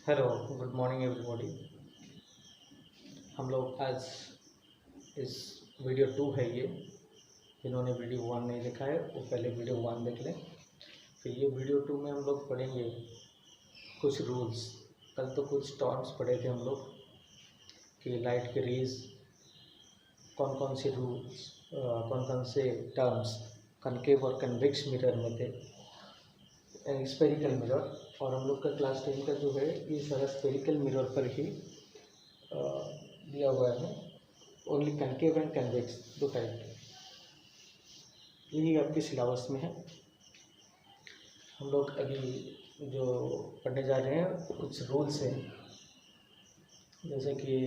Hello, good morning everybody. हम लोग आज इस वीडियो 2 है ये। जिन्होंने वीडियो 1 नहीं देखा है वो पहले वीडियो 1 देख लें। फिर ये वीडियो 2 में हम लोग पढ़ेंगे कुछ रूल्स। कल तो कुछ टर्म्स पढ़े थे हम लोग कि लाइट के रेज कौन कौन से रूल्स, कौन कौन से टर्म्स कनकेव और कन्वेक्स मिरर में थे, स्पेरिकल मिरर। और हम लोग का क्लास 10 का जो है ये सारा स्पेरिकल मिरर पर ही दिया हुआ है। ओनली कनकेव एंड कन्वेक्स दो टाइप के, यही आपके सिलेबस में है। हम लोग अभी जो पढ़ने जा रहे हैं कुछ रूल्स हैं, जैसे कि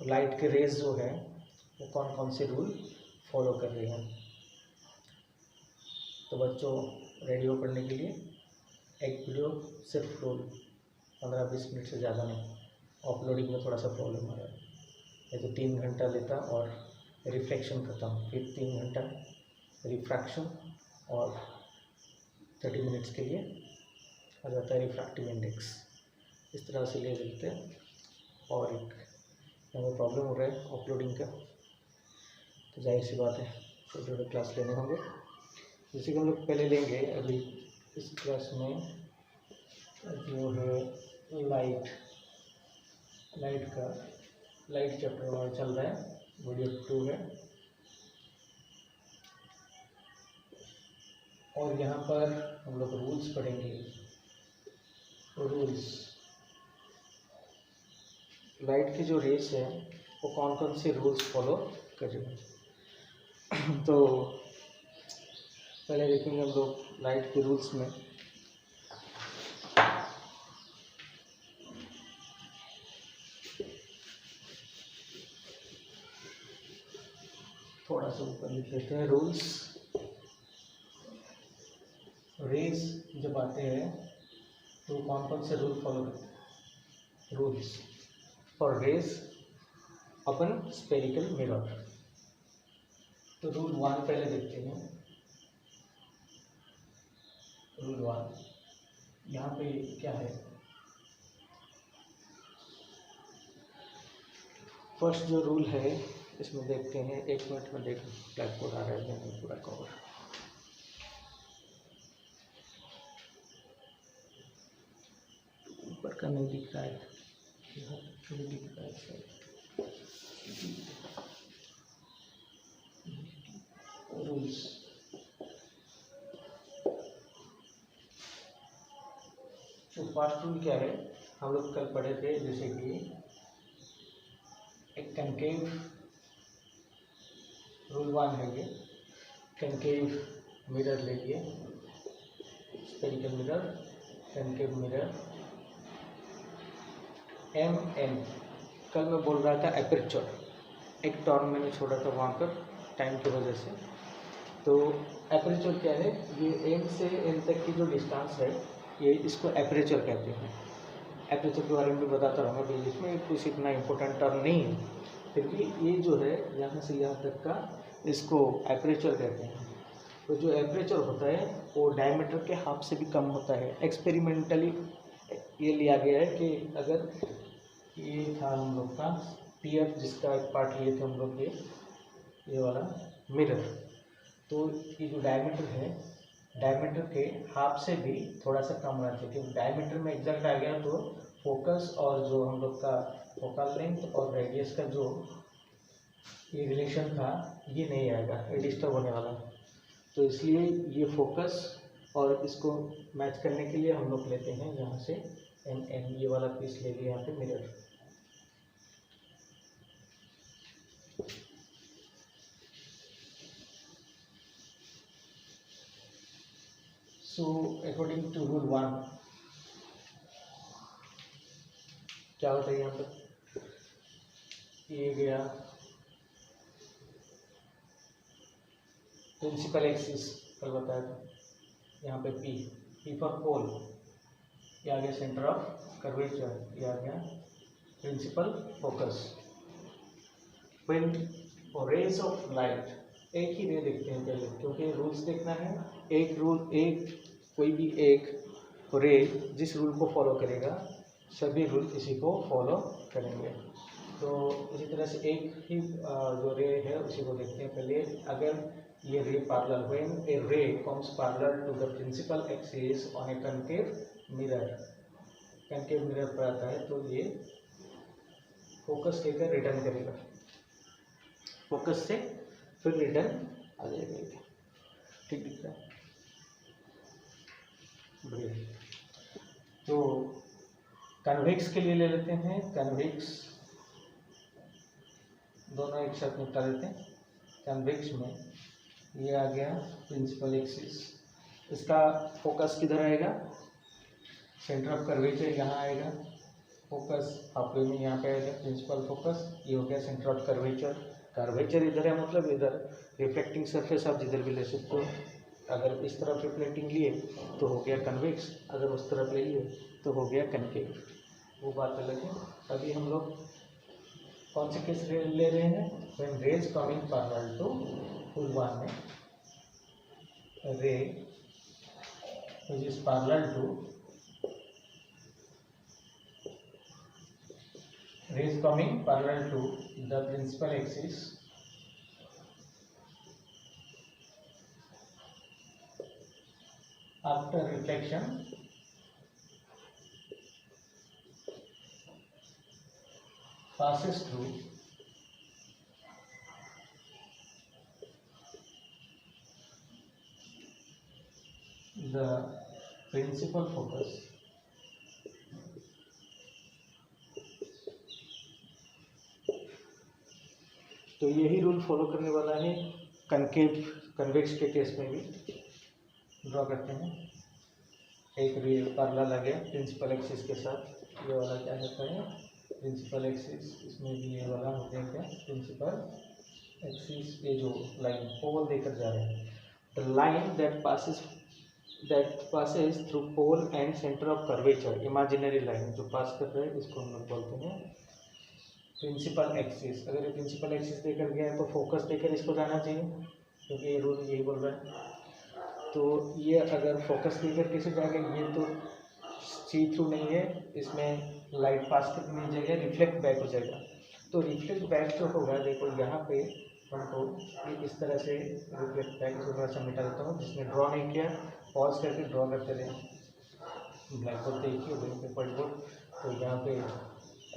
लाइट के रेज जो है वो कौन कौन से रूल फॉलो कर रहे हैं। तो बच्चों रेडी हो पढ़ने के लिए। एक वीडियो सिर्फ रोल 15-20 मिनट से ज़्यादा नहीं। अपलोडिंग में थोड़ा सा प्रॉब्लम आ रहा है, ये तो 3 घंटा लेता और रिफ्लेक्शन खत्म, फिर 3 घंटा रिफ्रैक्शन और 30 मिनट्स के लिए आ जाता है रिफ्रैक्टिव इंडेक्स। इस तरह से ले लेते हैं। और एक यहाँ प्रॉब्लम हो रहा है अपलोडिंग का, तो जाहिर सी बात है छोटे छोटे क्लास लेने होंगे। जैसे कि हम लोग पहले लेंगे अभी इस क्लास में जो है लाइट चैप्टर हमारा चल रहा है, वीडियो 2 है। और यहाँ पर हम लोग रूल्स पढ़ेंगे। रूल्स लाइट की जो रेस है वो कौन कौन से रूल्स फॉलो करेंगे। तो पहले देखेंगे हम लोग लाइट के रूल्स में। थोड़ा सा ऊपर लिख लेते हैं रूल्स। रेज जब आते हैं तो कौन कौन से रूल फॉलो करते हैं। Rules for rays upon spherical mirror. तो रूल 1 पहले देखते हैं। रूल 1 यहाँ पे क्या है। फर्स्ट जो रूल है इसमें देखते हैं, 1 मिनट में देख ब्लैक बोर्ड आ रहा है नहीं पूरा कवर। ऊपर का नहीं दिख रहा है, यहाँ नहीं दिख रहा है। रूल्स तो फर्स्ट रूल क्या है, हम लोग कल पढ़े थे, जैसे कि एक कनकेव रूल 1 है ये। कनकेव मिरर लेंगे, स्पेरिकल मिरर, कनकेव मिरर। एम कल मैं बोल रहा था एपर्चर, एक टर्म मैंने छोड़ा था वहाँ पर टाइम की वजह से। तो एपर्चर क्या है, ये एम से एम तक की जो डिस्टेंस है ये इसको एपर्चर कहते हैं। एपर्चर के बारे में भी बताता रहूँगा, तो इसमें कुछ इतना इम्पोर्टेंट टर्म नहीं है, फिर भी ये जो है यहाँ से यहाँ तक का इसको एपर्चर कहते हैं। तो जो एपर्चर होता है वो डायमीटर के हाफ से भी कम होता है। एक्सपेरिमेंटली ये लिया गया है कि अगर ये था हम लोग का पीएफ, जिसका एक पार्ट लिए थे हम लोग ये वाला मिरर, तो ये जो डायमीटर है डायमीटर के हाफ से भी थोड़ा सा कम होना चाहिए, क्योंकि डायमीटर में एग्जैक्ट आ गया तो फोकस और जो हम लोग का फोकल लेंथ और रेडियस का जो ये रिलेशन था ये नहीं आएगा, ये डिस्टर्ब होने वाला है। तो इसलिए ये फोकस और इसको मैच करने के लिए हम लोग लेते हैं यहाँ से एम ये वाला पीस ले लिया यहाँ पे mirror. So according to rule 1 क्या होता है, यहाँ पर ये गया प्रिंसिपल एक्सिस, कल बताया था। यहाँ पे पी फॉर पोल, ये आ गया सेंटर ऑफ कर्वेचर, ये आ गया principal focus. When rays of light, एक ही रे देखते हैं पहले क्योंकि रूल्स देखना है। एक रूल, एक कोई भी एक रे जिस रूल को फॉलो करेगा सभी रूल इसी को फॉलो करेंगे। तो इसी तरह से एक ही जो रे है उसी को देखते हैं। पहले अगर ये ray parallel, when a ray comes parallel to the principal axis on a concave mirror, concave mirror पर आता है तो ये फोकस लेकर रिटर्न करेगा, फोकस से फिर रिटर्न आ जाएगा। ठीक दिख रहा है? बढ़िया। तो कन्वेक्स के लिए ले लेते हैं, कन्वेक्स दोनों एक साथ निपटा लेते हैं। कन्वेक्स में ये आ गया प्रिंसिपल एक्सिस, इसका फोकस किधर आएगा, सेंटर ऑफ कर्वेचर यहाँ आएगा, फोकस हाफवे में यहाँ पे आएगा प्रिंसिपल फोकस, ये हो गया सेंटर ऑफ कर्वेचर। कर्वेचर इधर है मतलब इधर रिफ्लेक्टिंग सरफेस आप जिधर भी ले सकते हो। अगर इस तरफ रिफ्लेक्टिंग लिए तो हो गया कन्वेक्स, अगर उस तरफ ले लिए तो हो गया कनकेव, वो बात अलग है। अभी हम लोग कौन से केस ले रहे हैं, when rays coming parallel to full one में ray which is parallel to rays coming parallel to the principal axis after reflection passes through the principal focus तो यही रूल फॉलो करने वाला है कनकेव कन्वेक्स के केस में भी। Draw करते हैं, एक रे पैरेलल आ गया प्रिंसिपल एक्सिस के साथ, ये वाला क्या कहता है प्रिंसिपल एक्सिस, इसमें भी ये वाला हो गया क्या प्रिंसिपल एक्सिस पे जो लाइन पोल देकर जा रहे हैं, the line that passes through pole and centre of curvature, imaginary line जो पास कर रहे हैं इसको हम लोग बोलते हैं प्रिंसिपल एक्सिस। अगर ये प्रिंसिपल एक्सिस देकर गया है तो फोकस देकर इसको जाना चाहिए, क्योंकि ये रूल यही बोल रहा है। तो ये अगर फोकस देकर कैसे जाएगा, ये तो सी थ्रू नहीं है, इसमें लाइट पास करने की जगह रिफ्लेक्ट बैक हो जाएगा। तो रिफ्लेक्ट बैक जो होगा, देखो यहाँ पे हमको इस तरह से रिफ्लेक्ट बैक थोड़ा सा मिटा देता हूँ, जिसने ड्रॉ नहीं किया पॉज करके ड्रॉ करते रहे। ब्लैक बोर्ड देखिए, व्हाइट बोर्ड, तो यहाँ पे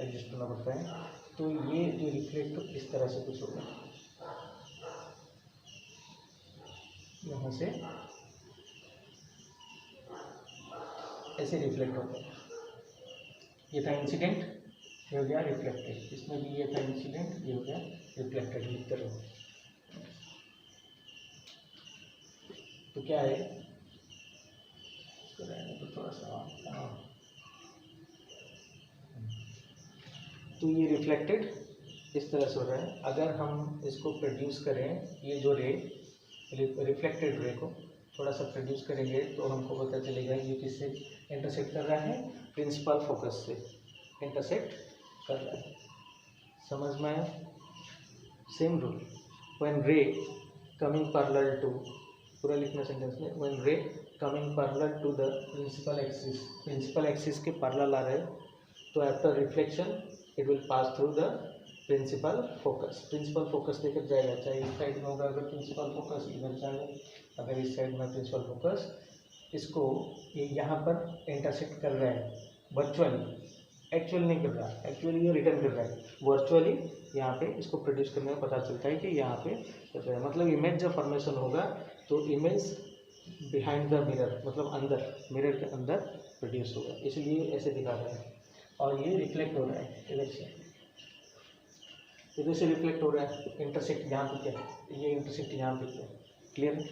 एडजस्ट होना पड़ता है। तो ये जो रिफ्लेक्ट इस तरह से कुछ होगा, यहाँ से ऐसे रिफ्लेक्ट होता है। ये था इंसिडेंट, ये हो गया रिफ्लेक्टेड, इसमें भी ये था इंसिडेंट, ये हो गया रिफ्लेक्टेड। लिखते रहो। तो क्या है, तो थोड़ा सा तो ये रिफ्लेक्टेड इस तरह से हो रहा है। अगर हम इसको प्रोड्यूस करें, ये जो रे रिफ्लेक्टेड रे को थोड़ा सा प्रोड्यूस करेंगे तो हमको पता चलेगा ये किससे इंटरसेक्ट कर रहा है, प्रिंसिपल फोकस से इंटरसेक्ट कर रहा है। समझ में आया? Same rule, when ray coming parallel to, पूरा लिखना सेंटेंस में, when ray coming parallel to the principal axis, principal axis के पैरेलल आ रहे हैं तो after reflection it will pass through the principal focus. Principal focus लेकर जाएगा, चाहे इस साइड में होगा अगर प्रिंसिपल फोकस, इधर जाएगा अगर इस साइड में प्रिंसिपल फोकस, इसको ये यहाँ पर इंटरसेक्ट कर रहा है वर्चुअली, एक्चुअल नहीं कर रहा, एक्चुअली ये रिटर्न कर रहा है, वर्चुअली यहाँ पे इसको प्रोड्यूस करने में पता चलता है कि यहाँ पे कर रहा है। मतलब इमेज जब फॉर्मेशन होगा तो इमेज बिहाइंड द मिरर, मतलब अंदर मिरर के अंदर प्रोड्यूस होगा, इसलिए ऐसे दिखा रहा है। और ये रिफ्लेक्ट हो रहा है इधर से रिफ्लेक्ट हो रहा है, इंटरसेक्ट यहाँ पे क्या है, ये इंटरसेक्ट यहाँ पे क्या है, क्लियर है?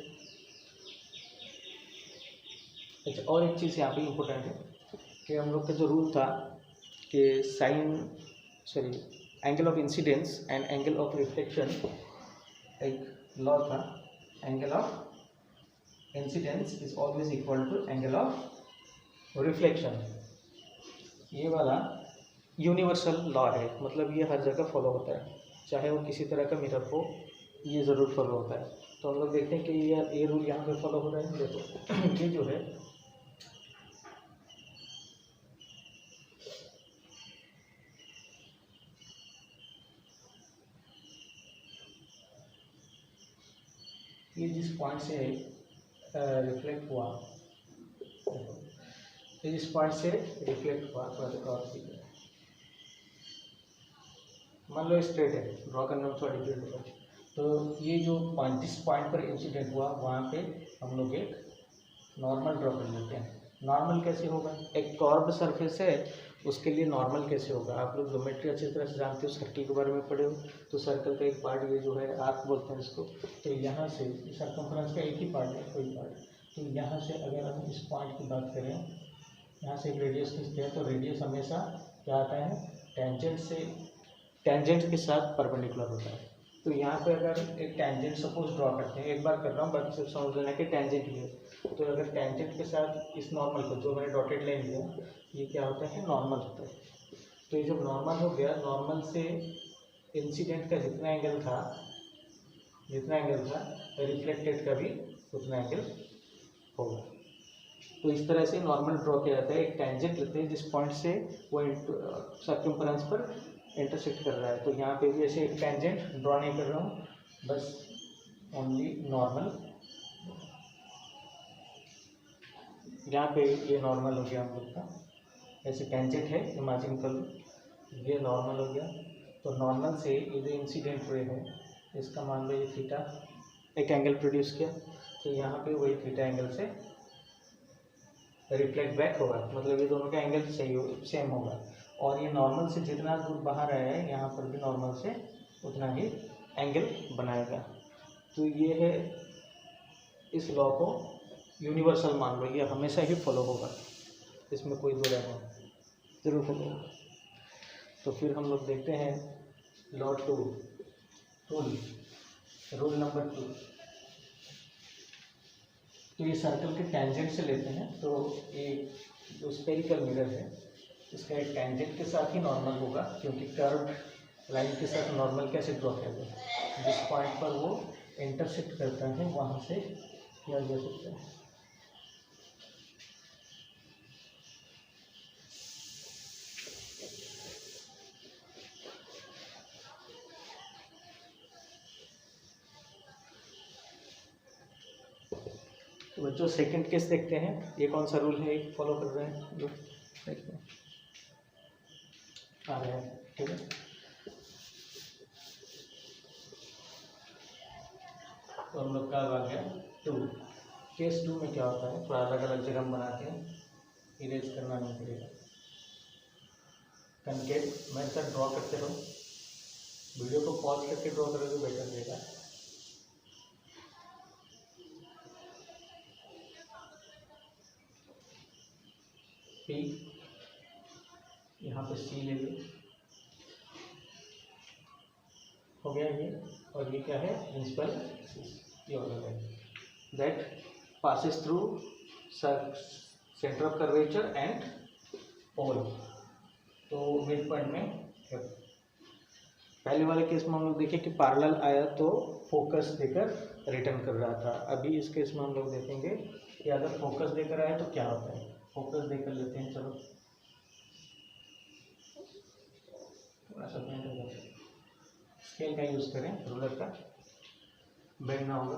अच्छा, और एक चीज़ यहाँ पे इम्पोर्टेंट है कि हम लोग का जो रूल था कि angle of incidence and angle of reflection, एक लॉ था, angle of incidence is always equal to angle of reflection. ये वाला यूनिवर्सल लॉ है, मतलब ये हर जगह फॉलो होता है, चाहे वो किसी तरह का मिरर हो, ये ज़रूर फॉलो होता है। तो हम लोग देखते हैं कि ये रूल यहाँ पे फॉलो हो रहा है। देखो ये जो है ये जिस पॉइंट से रिफ्लेक्ट हुआ, ये जिस पॉइंट से रिफ्लेक्ट हुआ, थोड़ा सा और सीख मान लो स्ट्रेट है, ड्रॉ करने में थोड़ा डिफिकल्ट होगा। तो ये जो पॉइंट, जिस पॉइंट पर इंसिडेंट हुआ वहाँ पे हम लोग एक नॉर्मल ड्रॉ कर लेते हैं। नॉर्मल कैसे होगा, एक कर्व्ड सरफेस है उसके लिए नॉर्मल कैसे होगा। आप लोग ज्योमेट्री अच्छी तरह से जानते हो, सर्कल के बारे में पढ़े हो, तो सर्कल का एक पार्ट ये जो है आर्क बोलते हैं इसको। तो यहाँ से सर्कमफ्रेंस का एक ही पार्ट है, कोई पार्ट। तो यहाँ से अगर हम इस पॉइंट की बात करें, यहाँ से एक रेडियस खींचते हैं, तो रेडियस हमेशा क्या आता है, टेंजेंट के साथ परपेंडिकुलर होता है। तो यहाँ पे अगर एक टेंजेंट सपोज ड्रॉ करते हैं, एक बार कर रहा हूँ बाकी सब समझ लेना कि टेंजेंट ही है। तो अगर टेंजेंट के साथ इस नॉर्मल को, जो मैंने डॉटेड लाइन लिया, ये क्या होता है, नॉर्मल होता है। तो ये जब नॉर्मल हो गया, नॉर्मल से इंसिडेंट का जितना एंगल था रिफ्लेक्टेड का भी उतना एंगल होगा। तो इस तरह से नॉर्मल ड्रॉ किया जाता है। एक टेंजेंट लेते हैं जिस पॉइंट से वो सर्कमफ्रेंस पर इंटरसेक्ट कर रहा है। तो यहाँ पे भी ऐसे एक टेंजेंट ड्रॉ नहीं कर रहा हूँ, बस ओनली नॉर्मल। यहाँ पे ये नॉर्मल हो गया हम लोग का, ऐसे टेंजेंट है, इमेजिन कर लो, ये नॉर्मल हो गया। तो नॉर्मल से ये जो इंसिडेंट रे है, इसका मान लो ये थीटा एक एंगल प्रोड्यूस किया, तो यहाँ पे वही थीटा एंगल से रिफ्लेक्ट बैक होगा, मतलब ये दोनों का एंगल सेम होगा। और ये नॉर्मल से जितना दूर बाहर आया है, यहाँ पर भी नॉर्मल से उतना ही एंगल बनाएगा। तो ये है, इस लॉ को यूनिवर्सल मान लो, ये हमेशा ही फॉलो होगा, इसमें कोई दो राय नहीं, जरूर फॉलो होगा। तो फिर हम लोग देखते हैं लॉ 2, रूल नंबर 2। तो ये सर्कल के टेंजेंट से लेते हैं। तो ये जो स्फेरिकल मिरर है, इसका एक टेंजेंट के साथ ही नॉर्मल होगा, क्योंकि कर्व्ड लाइन के साथ नॉर्मल कैसे ड्रॉ किया जाए, जिस पॉइंट पर वो इंटरसेक्ट करता है वहाँ से किया जा सकता है। तो बच्चों सेकंड केस देखते हैं, ये कौन सा रूल है फॉलो कर रहे हैं जो देखते हैं आ रहा है, ठीक है। तो हम लोग का आ गया 2। केस 2 में क्या होता है, थोड़ा अलग अलग जगह हम बनाते हैं, इरेज करना नहीं पड़ेगा। कनकेव मेरे साथ ड्रॉ करते रहो, वीडियो को पॉज करके ड्रॉ करोगे बेटर रहेगा। पी, यहाँ पे सी ले लो, हो गया ये। और ये क्या है, प्रिंसिपल ये हो गया that passes through centre of curvature and pole. तो मिड पॉइंट में पहले वाले केस में हम लोग देखे कि पैरेलल आया तो फोकस देकर रिटर्न कर रहा था। अभी इस केस में हम लोग देखेंगे कि अगर फोकस देकर आया तो क्या होता है। फोकस देकर लेते हैं, चलो थोड़ा सा स्केल का यूज़ करें, रूलर का बेंड ना होगा।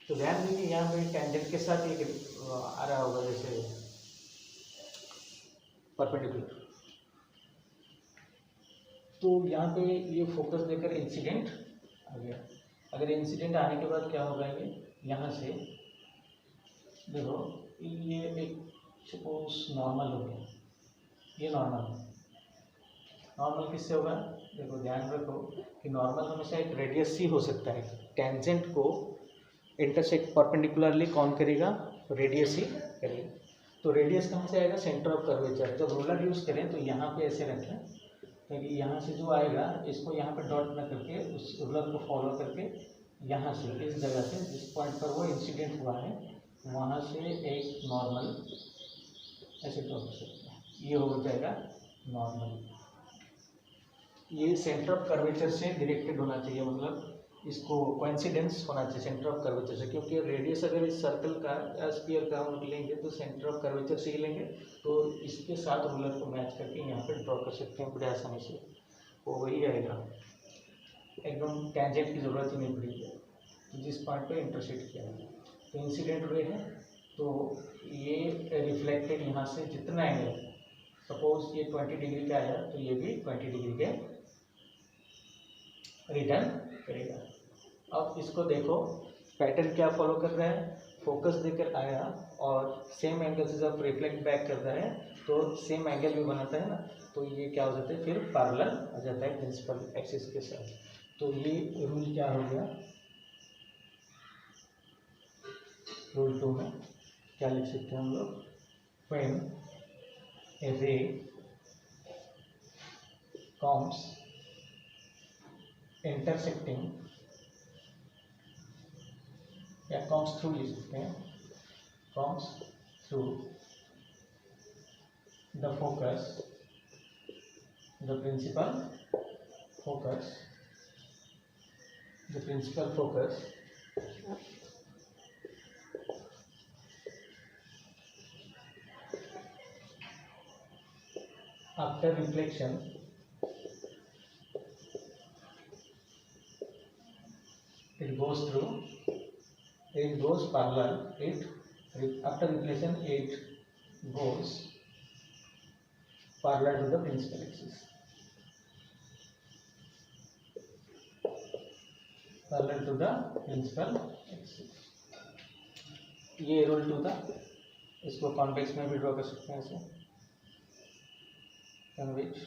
तो ध्यान दीजिए यहाँ पे टेंजेंट के साथ एक आ रहा होगा जैसे परपेंडिकुलर। तो यहाँ पे ये फोकस देकर इंसिडेंट आ गया। अगर इंसिडेंट आने के बाद क्या होगा, ये यहाँ से देखो, ये एक सपोज नॉर्मल हो गया, ये नॉर्मल किससे होगा, देखो ध्यान रखो कि नॉर्मल हमेशा एक रेडियस ही हो सकता है। टेंजेंट को इंटरसेक्ट परपेंडिकुलरली कौन करेगा, रेडियस ही करेगा। तो रेडियस कहाँ से आएगा, सेंटर ऑफ कर्वेचर। जब रूलर यूज़ करें तो यहाँ पे ऐसे रखें, क्योंकि यहाँ से जो आएगा इसको यहाँ पे डॉट न करके उस रूलर को फॉलो करके यहाँ से इस जगह से जिस पॉइंट पर वो इंसिडेंट हुआ है वहाँ से एक नॉर्मल ऐसे ड्रॉ कर सकते हैं। ये हो जाएगा नॉर्मल। ये सेंटर ऑफ कर्वेचर से डायरेक्टेड होना चाहिए, मतलब इसको कोइंसिडेंस होना चाहिए सेंटर ऑफ कर्वेचर से, क्योंकि रेडियस अगर इस सर्कल का या स्फीयर का हम लेंगे तो सेंटर ऑफ कर्वेचर से ही लेंगे। तो इसके साथ रूलर को मैच करके यहाँ पे ड्रॉ कर सकते हैं बड़े आसानी से। वो वही आएगा, एकदम टेंजेंट की ज़रूरत ही नहीं पड़ेगी, तो जिस पॉइंट पे इंटरसेक्ट किया है। तो इंसिडेंट रे है, तो ये रिफ्लेक्टेड यहाँ से जितना एंगल, सपोज ये 20 डिग्री का आया तो ये भी 20 डिग्री के रिटर्न करेगा। अब इसको देखो पैटर्न क्या फॉलो कर रहा है, फोकस देकर आया और सेम एंगल से जब रिफ्लेक्ट बैक करता है तो सेम एंगल भी बनाता है ना, तो ये क्या हो जाता है फिर पैरेलल आ जाता है प्रिंसिपल एक्सिस के साथ। तो ये रूल क्या हो गया, रूल 2 में क्या लिख सकते हैं हम लोग, व्हेन ए रे comes intersecting या comes through लिख सकते हैं, comes through the focus, the principal focus, the principal focus after reflection it goes through, it goes parallel, it after reflection it goes parallel to the principal axis, parallel to the principal axis। ये rule 2 था, इसको convex में भी draw कर सकते हैं ऐसे, convex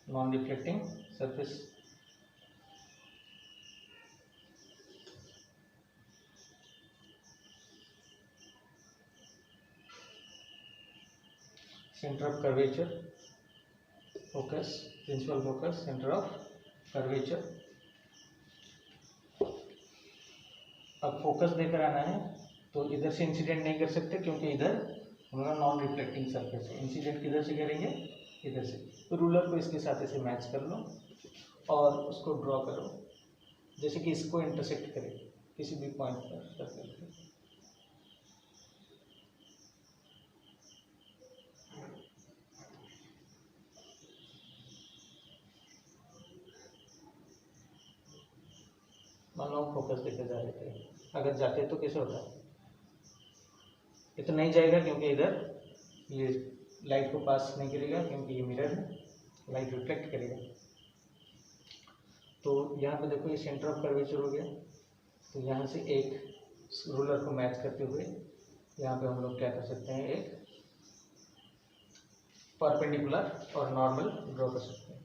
non reflecting surface. Centre of curvature focus, principal focus centre of curvature. अब फोकस देकर आना है तो इधर से इंसिडेंट नहीं कर सकते क्योंकि इधर हमारा नॉन रिफ्लेक्टिंग सरफेस है, इंसिडेंट किधर से करेंगे, इधर से। तो रूलर को इसके साथ ऐसे मैच कर लो और उसको ड्रॉ करो जैसे कि इसको इंटरसेक्ट करे किसी भी पॉइंट पर सर्कल पे। मान लो फोकस देखे जा रहे थे, अगर जाते तो कैसे होता है, ये तो नहीं जाएगा क्योंकि इधर ये लाइट को पास नहीं करेगा क्योंकि ये मिरर है, लाइट रिफ्लेक्ट करेगा। तो यहाँ पे देखो ये सेंटर ऑफ कर्वेचर हो गया, तो यहाँ से एक रूलर को मैच करते हुए यहाँ पे हम लोग क्या कर सकते हैं, एक परपेंडिकुलर और नॉर्मल ड्रॉ कर सकते हैं।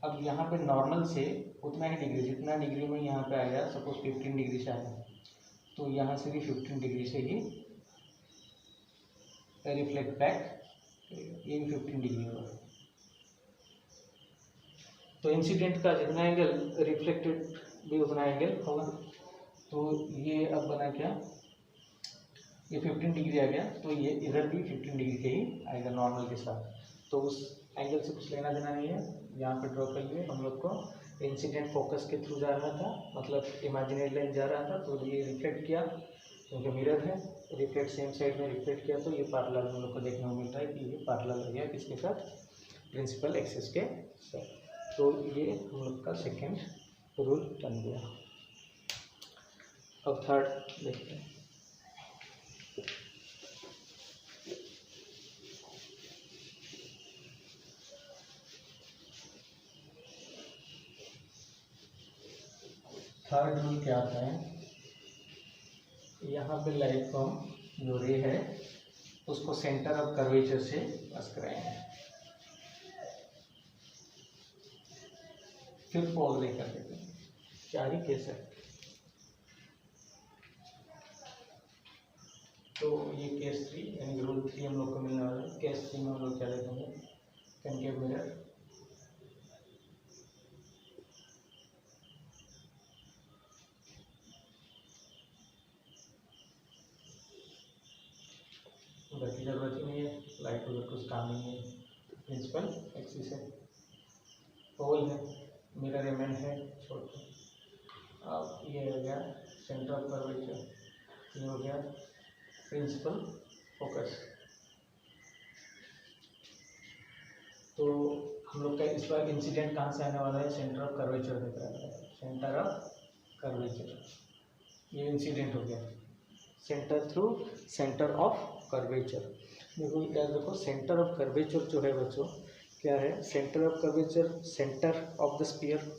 अब यहाँ पे नॉर्मल से उतना ही डिग्री, जितना डिग्री में यहाँ पे आया, सपोज 15 डिग्री से आया तो यहाँ से भी 15 डिग्री से ही रिफ्लेक्ट बैक, ये भी 15 डिग्री होगा। तो इंसिडेंट का जितना एंगल रिफ्लेक्टेड भी उतना एंगल होगा। तो ये अब बना क्या, ये 15 डिग्री आ गया तो ये इधर भी 15 डिग्री के ही आएगा नॉर्मल के साथ। तो उस एंगल से कुछ लेना देना नहीं है, यहाँ पे ड्रॉ कर लिए हम लोग को। इंसिडेंट फोकस के थ्रू जा रहा था, मतलब इमेजिनरी लाइन जा रहा था, तो ये रिफ्लेक्ट किया क्योंकि मिरर है, रिफ्लेक्ट सेम साइड में रिफ्लेक्ट किया तो ये पैरेलल हम लोग को देखने को मिलता है कि ये पैरेलल हो गया किसके साथ, प्रिंसिपल एक्सिस के साथ। तो ये हम लोग का सेकेंड रूल बन गया। अब थर्ड देखते हैं। थर्ड रूल क्या आता है, यहाँ पे लाइट को हम जो रे है उसको सेंटर ऑफ कर्वेचर से पास कराएंगे, फिर फॉल रे कर देते हैं। चार ही केस है, तो ये केस 3 यानी रूल 3 हम लोग को मिलने वाला है। केस 3 में हम लोग क्या देखेंगे, कनकेव मिरर, उधर की जरूरत ही नहीं है, लाइट उधर कुछ काम नहीं है, प्रिंसिपल एक्सिस है, पोल है, मिरर एमएन है छोटा। अब ये हो गया सेंटर ऑफ कर्वेचर, ये हो गया प्रिंसिपल फोकस। तो हम लोग का इस बार इंसिडेंट कहाँ से आने वाला है, सेंटर ऑफ कर्वेचर दिख रहा है, सेंटर ऑफ कर्वेचर, ये इंसिडेंट हो गया, centre through centre of curvature. देखो याद रखो सेंटर ऑफ कर्वेचर जो है बच्चों क्या है, centre of curvature centre of the sphere,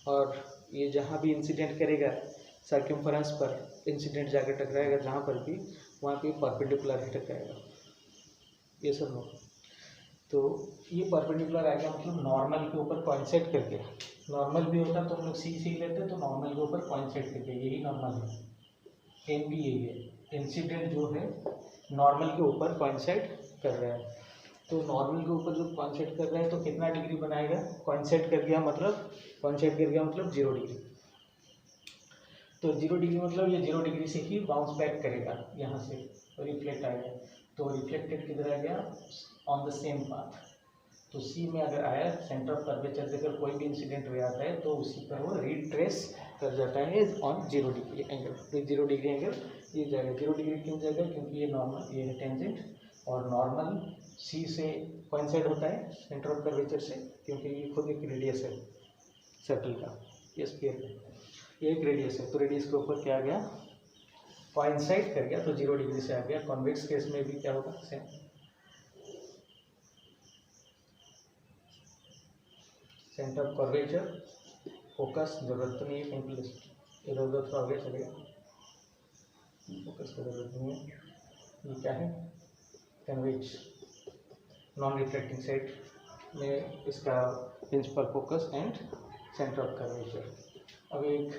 और ये जहाँ भी इंसिडेंट करेगा सर्कमफरेंस पर इंसिडेंट जाकर टकराएगा जहाँ पर भी, वहाँ पे परपेंडिकुलर ही टकराएगा, ये सब लोग। तो ये परपेंडिकुलर आएगा मतलब नॉर्मल के ऊपर कोइंसाइड करके, नॉर्मल भी होता तो हम लोग सीख लेते, तो नॉर्मल के ऊपर कोइंसाइड करके, यही नॉर्मल है, एम भी यही है, इंसिडेंट जो है नॉर्मल के ऊपर कोइंसाइड कर रहा है। तो नॉर्मल के ऊपर जो कोइंसाइड कर रहा है तो कितना डिग्री बनाएगा, कोइंसाइड कर गया मतलब, कोइंसाइड कर गया मतलब 0 डिग्री। तो 0 डिग्री मतलब ये 0 डिग्री से ही बाउंस बैक करेगा, यहाँ से रिफ्लेक्ट आएगा, तो रिफ्लेक्टेड किधर आ गया, ऑन द सेम पाथ। तो सी में अगर आया सेंटर ऑफ कर्वेचर से अगर कोई भी इंसिडेंट हो जाता है तो उसी पर वो रिट्रेस कर जाता है ऑन 0 डिग्री एंगल। तो 0 डिग्री एंगल ये जाएगा, 0 डिग्री क्यों जाएगा, क्योंकि ये नॉर्मल, ये है टेंजेंट, और नॉर्मल सी से कोइंसाइड होता है सेंटर ऑफ कर्वेचर से, क्योंकि ये खुद एक रेडियस है सर्कल का, ये स्फीयर का, ये एक रेडियस है, तो रेडियस के ऊपर क्या आ गया, कोइंसाइड कर गया, तो 0 डिग्री से आ गया। कॉन्वेक्स केस में भी क्या होगा, same, centre of curvature, focus जरूरत तो नहीं है, कहीं इधर उधर तो आगे चलेगा, फोकस की जरूरत नहीं है। ये क्या है, कन्वेक्स, नॉन रिफ्लेक्टिंग साइड में इसका principal focus and centre of curvature. अब एक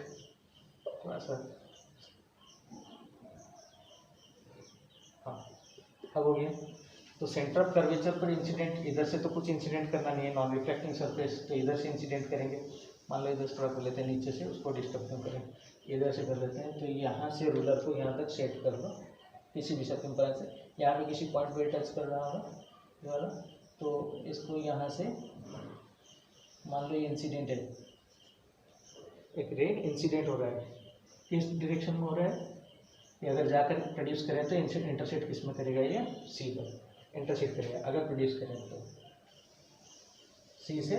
थोड़ा सा, हाँ अब हो गया। तो सेंटर ऑफ कर्वेचर पर इंसिडेंट, इधर से तो कुछ इंसिडेंट करना नहीं है, नॉन रिफ्लेक्टिंग सरफेस, तो इधर से इंसिडेंट करेंगे। मान लो इधर से थोड़ा कर लेते हैं नीचे से, उसको डिस्टर्ब क्यों करें, इधर से कर लेते हैं। तो यहाँ से रूलर को यहाँ तक सेट कर लो किसी भी सर्कमफरेंस से, यहाँ पे किसी पॉइंट पे टच कर रहा होगा ये वाला, तो इसको यहाँ से मान लो ये इंसिडेंट है, एक रे इंसिडेंट हो रहा है, किस डायरेक्शन में हो रहा है, ये अगर जाकर प्रोड्यूस करें तो इंटरसेक्ट किस में करेगा, ये सी पर इंटरसेक्ट करेगा, अगर प्रोड्यूस करें तो सी से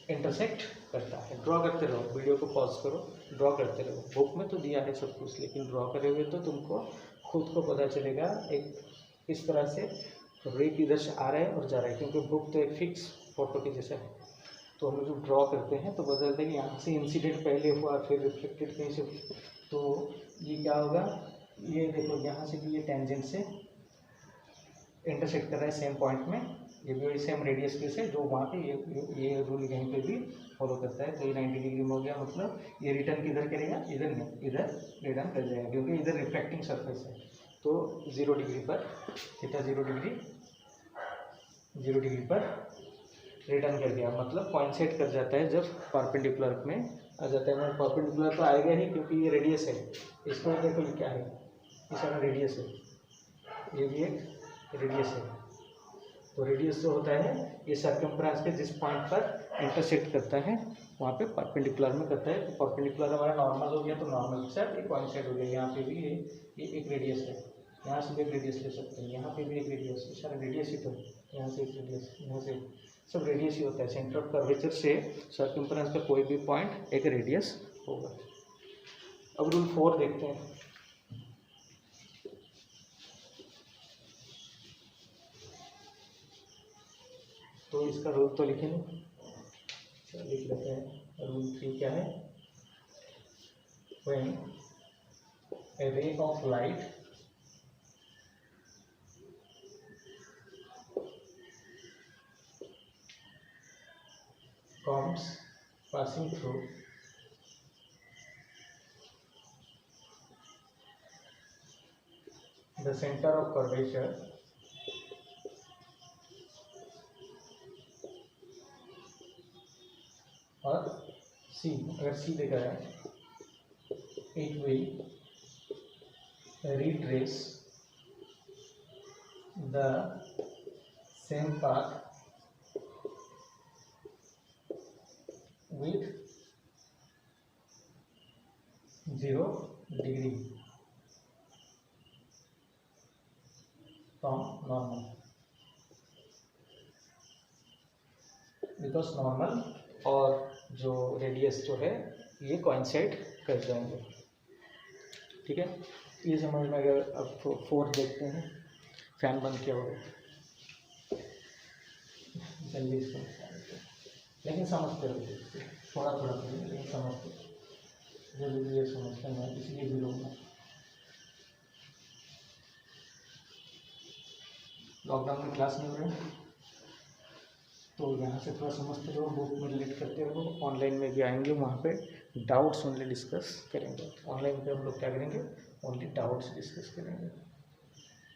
इंटरसेक्ट करता है। ड्रॉ करते रहो, वीडियो को पॉज करो, ड्रॉ करते रहो। बुक में तो दिया है सब कुछ, लेकिन ड्रॉ करोगे तो तुमको खुद को पता चलेगा एक किस तरह से रे किधर से आ रहा है और जा रहा है, क्योंकि बुक तो एक फिक्स फोटो के जैसा है। तो हम जो ड्रॉ करते हैं तो बदलते हैं कि यहाँ से इंसिडेंट पहले हुआ, फिर रिफ्लेक्टेड कहीं से, तो ये क्या होगा, ये देखो यहाँ से भी ये टेंजेंट से इंटरसेक्ट कर रहा है सेम पॉइंट में, ये भी सेम रेडियस के से, जो वहाँ पे ये रूल यहीं पे भी फॉलो करता है। तो ये 90 डिग्री में हो गया, मतलब ये रिटर्न किधर करेगा, इधर नहीं, इधर रिटर्न कर जाएगा, क्योंकि इधर रिफ्लेक्टिंग सरफेस है। तो 0 डिग्री पर थीटा 0 डिग्री पर रिटर्न कर गया, मतलब कोइंसाइड कर जाता है जब परपेंडिकुलर में आ जाता है। मतलब परपेंडिकुलर तो आएगा ही, क्योंकि ये रेडियस है, इसको देखो ये क्या है, इसका रेडियस है, ये भी एक रेडियस है। तो रेडियस जो होता है ये सर्कमफ्रेंस के जिस पॉइंट पर इंटरसेक्ट करता है वहाँ पे परपेंडिकुलर में करता है। तो परपेंडिकुलर हमारा नॉर्मल हो गया, तो नॉर्मल के साथ एक कोइंसाइड हो गया। यहाँ पे भी ये एक रेडियस है, यहाँ से भी एक रेडियस ले सकते हैं, यहाँ पे भी एक रेडियस है, सारा रेडियस ही तो, यहाँ से एक रेडियस, यहाँ से सब रेडियस ही होता है। सेंटर ऑफ कर्वेचर से सर्कमफ्रेंस का कोई भी पॉइंट एक रेडियस होगा। अब रूल 4 देखते हैं। तो इसका रूल तो लिखे नहीं, लिख लेते हैं। रूल 3 क्या है, when a ray of light comes passing through the center of curvature और C, अगर C देखा जाए, it will retrace the same path with 0 degree from normal, because hypotenuse normal और जो रेडियस जो है ये कोइंसाइड कर जाएंगे। ठीक है, ये समझ में अगर अब फोर्थ देखते हैं, फैन बंद किया होगा जल्दी इसको, लेकिन समझते रहो थोड़ा थोड़ा लेकिन समझते जल्दी ये समझते हैं, इसलिए भी लोग लॉकडाउन में क्लास नहीं हो रही तो यहाँ से थोड़ा समझते रहो, बुक में रिलेट करते रहो। ऑनलाइन में भी आएंगे, वहाँ पे डाउट्स ओनली डिस्कस करेंगे। ऑनलाइन पे हम लोग क्या करेंगे, ओनली डाउट्स डिस्कस करेंगे।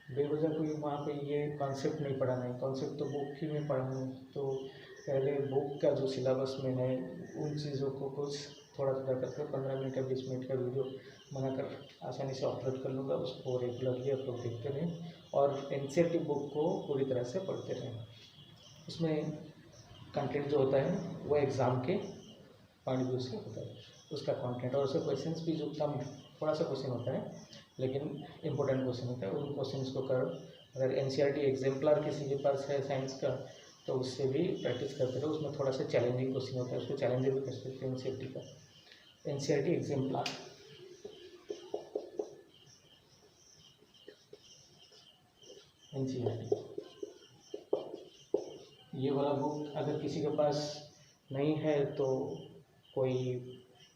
बेवजह कोई वहाँ पे ये कॉन्सेप्ट नहीं पढ़ाना है, कॉन्सेप्ट तो बुक ही में पढ़ाना है। तो पहले बुक का जो सिलेबस में है उन चीज़ों को कुछ थोड़ा थोड़ा करके 15 मिनट या 20 मिनट का वीडियो बनाकर आसानी से अपलोड कर लूँगा, उसको रेगुलरली आप लोग देखते रहें और एनसीईआरटी बुक को पूरी तरह से पढ़ते रहें। उसमें कंटेंट जो होता है वो एग्ज़ाम के पॉइंट ऑफ व्यू से होता है, उसका कंटेंट और उसके क्वेश्चंस भी जो कम थोड़ा सा क्वेश्चन होता है लेकिन इम्पोर्टेंट क्वेश्चन होता है, उन क्वेश्चंस को कर अगर एनसीईआरटी एग्जाम्पलर किसी के पास है साइंस का तो उससे भी प्रैक्टिस करते रहो। उसमें थोड़ा सा चैलेंजिंग क्वेश्चन होता है, उसको चैलेंज भी कर सकते हैं एनसीईआरटी का। एनसीईआरटी एग्जाम्पलर एनसीईआरटी ये वाला बुक अगर किसी के पास नहीं है तो कोई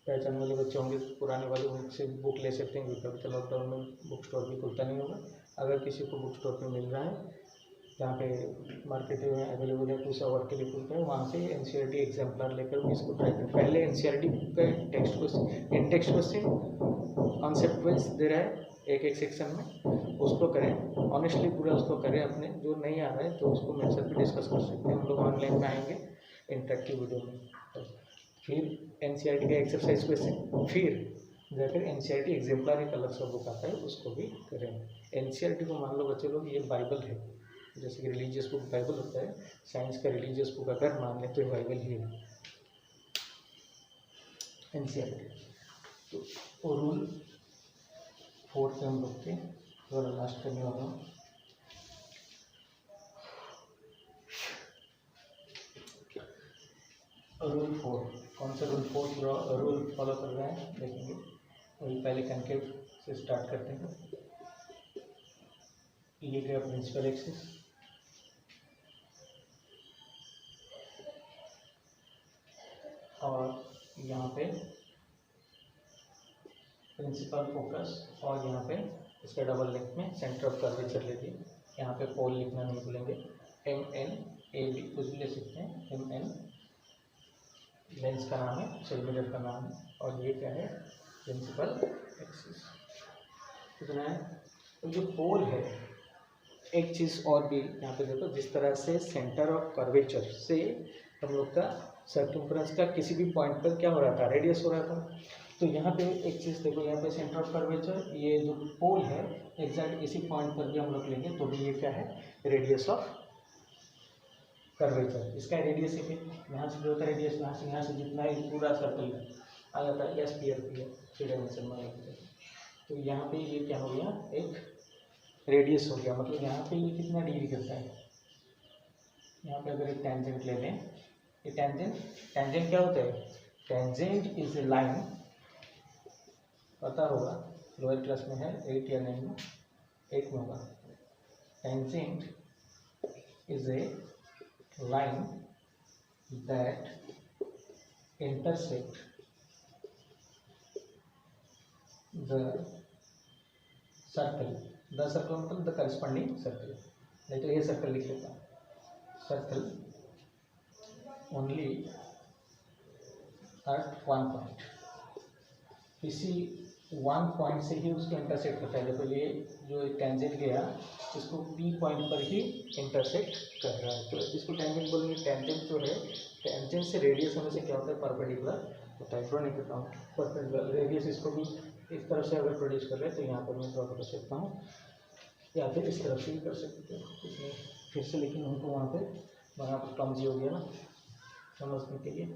पहचान वाले बच्चे होंगे पुराने वाले उनसे बुक ले सकते हैं, क्योंकि अभी तो लॉकडाउन में बुक स्टोर भी खुलता नहीं होगा। अगर किसी को बुक स्टोर पे मिल रहा है जहाँ पे मार्केट में अवेलेबल है कुछ आवर के लिए खुलता है, वहाँ से एनसीईआरटी एग्जाम्पलर लेकर इसको ट्राई करें। पहले एनसीईआरटी का text question in text question concept wise दे रहा है एक एक सेक्शन में, उसको करें ऑनेस्टली पूरा उसको करें। अपने जो नहीं आ रहा है तो उसको मेरे साथ भी डिस्कस कर सकते हैं, हम लोग ऑनलाइन में आएंगे इंटरेक्टिव वीडियो में। तो फिर एनसीईआरटी का एक्सरसाइज क्वेश्चन, फिर जाकर एनसीईआरटी एग्जाम्पलर एक अलग सा बुक आता है उसको भी करें। एनसीईआरटी को मान लो बच्चे लोग ये बाइबल है, जैसे कि रिलीजियस बुक बाइबल होता है, साइंस का रिलीजियस बुक अगर मान लें तो ये बाइबल ही है एनसीईआरटी। तो रूल 4 से हम लोग के थोड़ा लास्ट करने वाला हूँ। रूल 4 कौन सा रूल 4 पूरा रूल फॉलो कर रहे हैं देखेंगे। वही पहले कनकेव से स्टार्ट करते हैं। ये गया प्रिंसिपल एक्सिस, और यहाँ पे प्रिंसिपल फोकस, और यहाँ पे इसका डबल लिंक में सेंटर ऑफ कर्वेचर ले दिए। यहाँ पे पोल लिखना नहीं भूलेंगे, MNAB कुछ भी ले सकते हैं। MN लेंस का नाम है, सेंटीमीटर का नाम है, और ये क्या है प्रिंसिपल एक्सिस। इतना है। तो जो पोल है, एक चीज़ और भी यहाँ पे देखो, जिस तरह से सेंटर ऑफ कर्वेचर से हम लोग का सर्कम्फ्रेंस का किसी भी पॉइंट पर क्या हो रहा था, रेडियस हो रहा था। तो यहाँ पे एक चीज़ देखो, यहाँ पे सेंटर ऑफ कर्वेचर, ये जो पोल है एग्जैक्ट इसी पॉइंट पर भी हम लोग लेंगे तो भी ये क्या है, रेडियस ऑफ कर्वेचर। इसका रेडियस है कि यहाँ से जो होता है रेडियस, यहाँ से जितना ही पूरा सर्कल आ जाता है, एस पी है 3 डायमेंशन में। तो यहाँ पे ये क्या हो गया, एक रेडियस हो गया। मतलब यहाँ पे ये कितना डिग्री करता है। यहाँ पे अगर एक टेंजेंट ले लें, ये टेंजेंट क्या होता है, टेंजेंट इज ए लाइन, पता होगा लोअर क्लास में है 8 या 9 में, 8 में होगा। Tangent is a line that intersect the circle मतलब the corresponding circle। नहीं तो ये सर्कल लिख लेता हूँ, circle only at one point, किसी वन पॉइंट से ही उसको इंटरसेक्ट करता है। देखो ये जो टेंजेंट गया इसको पी पॉइंट पर ही इंटरसेक्ट कर रहा है, तो इसको टेंजेंट बोलेंगे। टेंजेंट जो है, टेंजेंट से रेडियस होने से क्या होता है, परपेंडिकुलर होता है। ड्रॉ नहीं करता हूँ, परपेंडिकुलर रेडियस इसको भी इस तरफ से अगर प्रोड्यूस कर रहे हैं तो यहाँ पर मैं ड्रॉ कर सकता हूँ, या फिर इस तरफ से भी कर सकते हो इसमें फिर से, लेकिन उनको वहाँ पर कमजी हो गया ना समझने के लिए।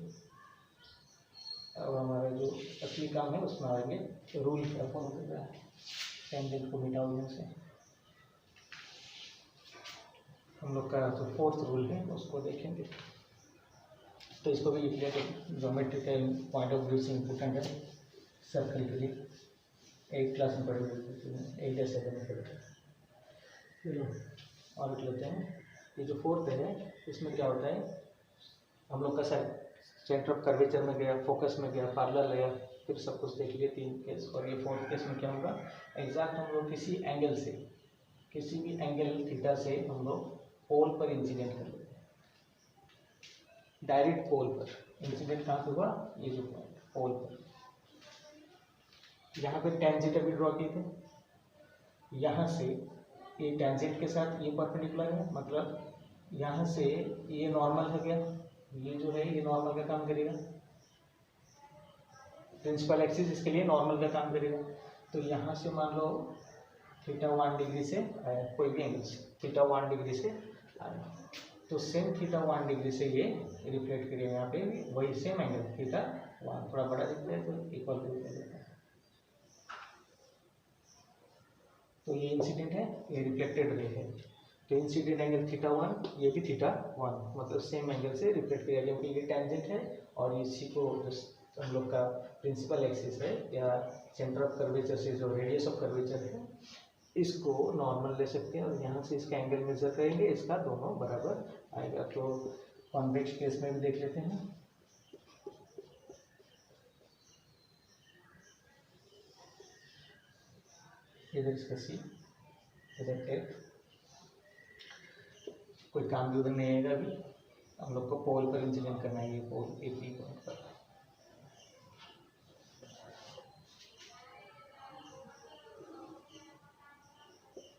अब हमारा जो असली काम है उसमें आएंगे, रूल क्या फॉलो कर रहा है, टेंजेंट को मिटाओ यहाँ से। हम लोग का जो 4th रूल है उसको देखेंगे। तो इसको भी Euclid geometrical point of view से इम्पोर्टेंट है सर्कल के लिए। 8 क्लास में पढ़े हुए 8 या 7 में पढ़े। चलो और लेते हैं। ये जो फोर्थ है इसमें क्या होता है, हम लोग का सेंटर ऑफ कर्वेचर में गया, फोकस में गया, पार्लर गया, फिर सब कुछ देख लिए 3 केस। और ये फोर्थ केस में क्या होगा, एग्जैक्ट हम लोग किसी एंगल से, किसी भी एंगल थीटा से हम लोग पोल पर इंसिडेंट कर लेते हैं, डायरेक्ट पोल पर। इंसिडेंट कहाँ पे हुआ, ये जो पॉइंट पोल पर। यहाँ पे टेंजेंट अभी ड्रॉ किए थे, यहाँ से ये टेंजेंट के साथ ये परपेंडिकुलर है, मतलब यहाँ से ये नॉर्मल हो गया, ये जो है ये नॉर्मल का काम करेगा, प्रिंसिपल एक्सिस इसके लिए नॉर्मल का काम करेगा। तो यहाँ से मान लो थीटा 1 डिग्री से आया, कोई भी एंगल से थीटा 1 डिग्री से आया, तो सेम थीटा 1 डिग्री से ये रिफ्लेक्ट करेगा यहाँ पे भी वही सेम एंगल थीटा 1, थोड़ा बड़ा दिखता है तो इक्वल टू देता है। तो ये इंसिडेंट है, ये रिफ्लेक्टेड रे है। तो इंसिडेंट एंगल थीटा 1, ये भी थीटा 1, मतलब सेम एंगल से रिफ्लेक्ट करेगा, क्योंकि ये टेंजेंट है और इसी को हम लोग का प्रिंसिपल एक्सिस है या सेंटर ऑफ कर्वेचर से जो रेडियस ऑफ कर्वेचर है, इसको नॉर्मल ले सकते हैं और यहाँ से इसका एंगल मेजर करेंगे, इसका दोनों बराबर आएगा। तो कॉन्वेक्स केस में भी देख लेते हैं। इधर इसका सी, इधर एफ, कोई काम भी उधर नहीं आएगा। अभी हम लोग को पोल पर इंसिडेंट करना है, ये पोल ए पी पॉइंट पर।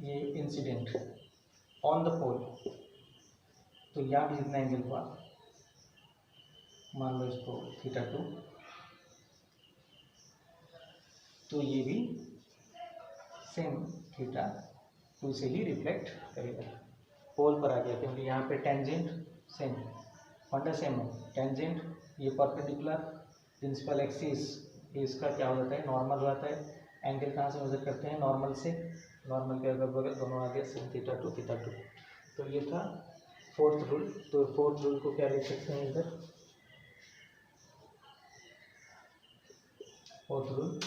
ये इंसिडेंट ऑन द पोल, तो यहाँ भी जितना एंगल हुआ, मान लो इसको थीटा 2, तो ये भी सेम थीटा 2 से ही रिफ्लेक्ट करेगा, पोल पर आ गया, क्योंकि यहाँ पे टेंजेंट सेम, फंडा सेम है, टेंजेंट ये परपेंडिकुलर, प्रिंसिपल एक्सिस इसका क्या हो जाता है, नॉर्मल हो जाता है। एंगल कहाँ से मेजर करते हैं, नॉर्मल से, नॉर्मल के अगल बगल दोनों आ गया सेम थीटा 2 थीटा 2। तो ये था फोर्थ रूल। तो फोर्थ रूल को क्या लिख सकते हैं इधर, fourth rule,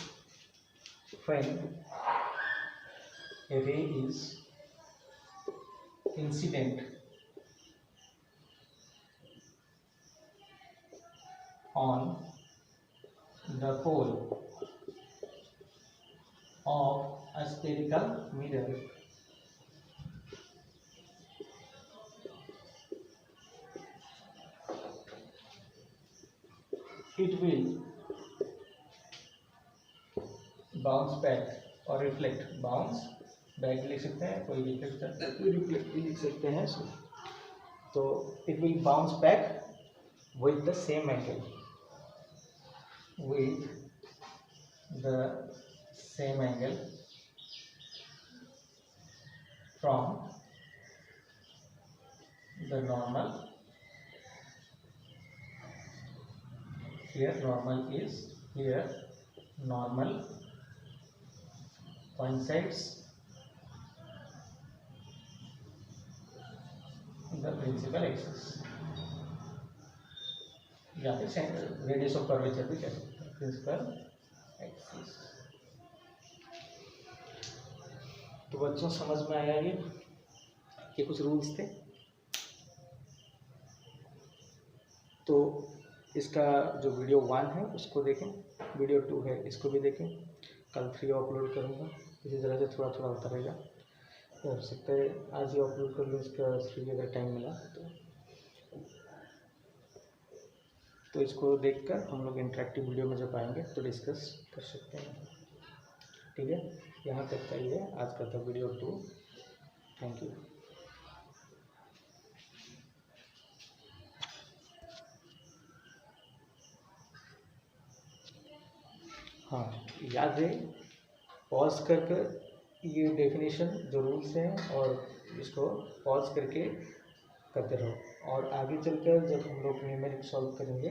when a ray is incident on the pole of a spherical mirror, it will bounce back और reflect, bounce बैक लिख सकते हैं, कोई रिफ्लेक्ट भी लिख सकते हैं। तो it will bounce back with the same angle, with the same angle from the normal. Here normal is, here normal coincides the principal axis, या फिर रेडियस ऑफ कर्वेचर भी कह सकते हैं, प्रिंसिपल एक्सिस। तो बच्चों समझ में आया ये कुछ रूल्स थे। तो इसका जो वीडियो 1 है उसको देखें, वीडियो 2 है इसको भी देखें। कल 3 अपलोड करूँगा, इसी तरह से थोड़ा थोड़ा होता रहेगा। हो सकता है आज ही अपलोड कर लूँ, इसका 3 अगर टाइम मिला तो इसको देखकर हम लोग इंटरेक्टिव वीडियो में जब आएंगे तो डिस्कस कर सकते हैं। ठीक है, यहाँ तक का ही है आज का था वीडियो 2। Thank you. हाँ, याद है पॉज कर ये डेफिनेशन जो रूल्स हैं और इसको पॉज करके करते रहो। और आगे चलकर जब हम लोग न्यूमेरिक सॉल्व करेंगे,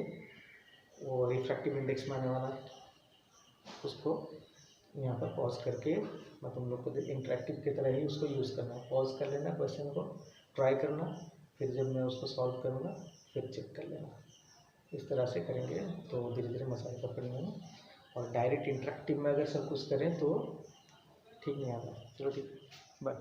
वो रिफ्रैक्टिव इंडेक्स में आने वाला, उसको यहाँ पर पॉज करके मैं तुम लोग को इंटरेक्टिव की तरह ही उसको यूज़ करना है। पॉज कर लेना, क्वेश्चन को ट्राई करना, फिर जब मैं उसको सॉल्व करूँगा फिर चेक कर लेना। इस तरह से करेंगे तो धीरे धीरे मसाले पकड़ेंगे। और डायरेक्ट इंटरेक्टिव में अगर सब कुछ करें तो ठीक नहीं आता। चलो ठीक, बाय।